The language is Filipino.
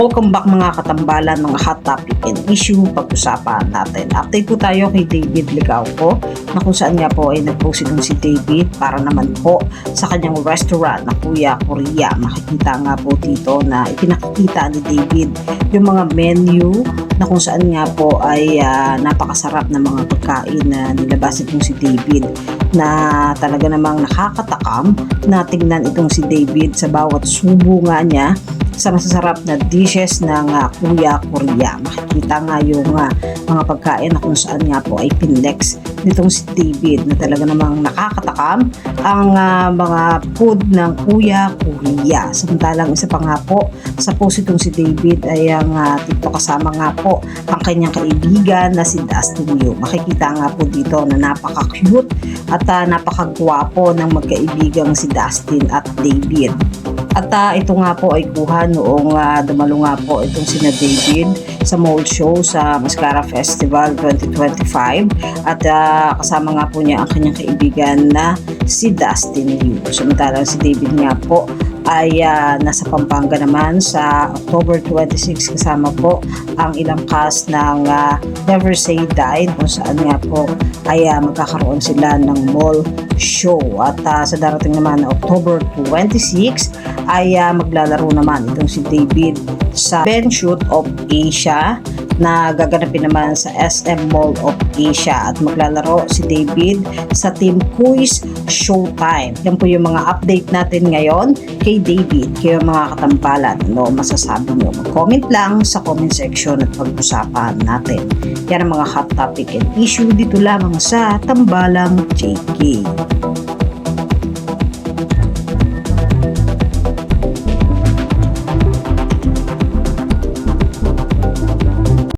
Welcome back mga katambalan, mga hot topic and issue pag-usapan natin. Update po tayo kay David Licauco na kung saan nga po ay nag-post itong si David para naman po sa kanyang restaurant na Kuya Korea. Makikita nga po dito na ipinakikita ni David yung mga menu na kung saan nga po ay napakasarap na mga pagkain na nilabas itong si David, na talaga namang nakakatakam na tingnan itong si David sa bawat subo nga niya sa masasarap na dishes ng Kuya Korea. Makikita nga yung mga pagkain na kung saan nga po ay pinlex nitong si David, na talaga namang nakakatakam ang mga food ng Kuya Korea. Samantalang isa pa nga po sa post itong si David ay ang dito kasama nga po ang kanyang kaibigan na si Dustin Yu. Makikita nga po dito na napaka-cute at napakagwapo ng magkaibigang si Dustin at David. At ito nga po ay kuha noong dumalo nga po itong sina David sa mall show sa Mascara Festival 2025, at kasama nga po niya ang kanyang kaibigan na si Dustin Yu. Samantalang si David nga po ay nasa Pampanga naman sa October 26, kasama po ang ilang cast ng Never Say Die, kung saan nga po ay magkakaroon sila ng mall show. At sa darating naman na October 26 ay maglalaro naman itong si David sa Ben Shoot of Asia na gaganapin naman sa SM Mall of Asia, at maglalaro si David sa Team Quiz Showtime. Yan po yung mga update natin ngayon kay David. Kayo mga katambalan, ano masasabi nyo? Mag-comment lang sa comment section at pag-usapan natin. Yan ang mga hot topic and issue dito lamang sa Tambalang JK.